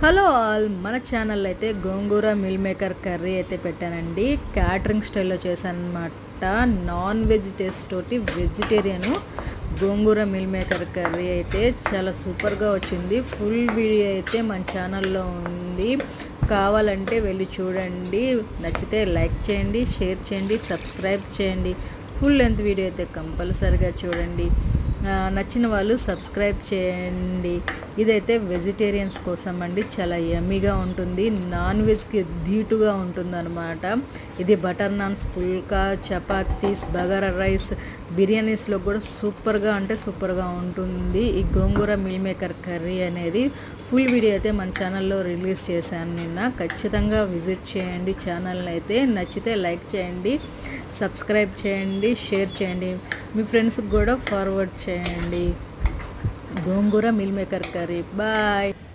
Hello all, మన channel అయితే గోంగూర meal maker curry అయితే పెట్టానండి. క్యాటరింగ్ స్టైల్లో చేశాను అనమాట. నాన్ వెజ్ టేస్ట్ తోటి వెజిటేరియన్ గోంగూర మిల్ మేకర్ కర్రీ అయితే చాలా సూపర్గా వచ్చింది. ఫుల్ వీడియో అయితే మన ఛానల్లో ఉంది, కావాలంటే వెళ్ళి చూడండి. నచ్చితే లైక్ చేయండి, షేర్ చేయండి, సబ్స్క్రైబ్ చేయండి. ఫుల్ లెంత్ వీడియో అయితే కంపల్సరిగా చూడండి. నచ్చిన వాళ్ళు సబ్స్క్రైబ్ చేయండి. ఇదైతే వెజిటేరియన్స్ కోసం అండి, చాలా యమ్మీగా ఉంటుంది. నాన్ వెజ్కి ధీటుగా ఉంటుందన్నమాట. ఇది బటర్ నాన్స్, పుల్కా, చపాతీస్, బగారా రైస్, బిర్యానీస్లో కూడా సూపర్గా ఉంటుంది ఈ గోంగూర మిల్ మేకర్ కర్రీ అనేది. ఫుల్ వీడియో అయితే మన ఛానల్లో రిలీజ్ చేశాను నిన్న. ఖచ్చితంగా విజిట్ చేయండి ఛానల్ని. అయితే నచ్చితే లైక్ చేయండి, సబ్స్క్రైబ్ చేయండి, షేర్ చేయండి, మీ ఫ్రెండ్స్కి కూడా ఫార్వర్డ్ చేయండి. గోంగూర మిల్ మేకర్ కర్రీ. బాయ్.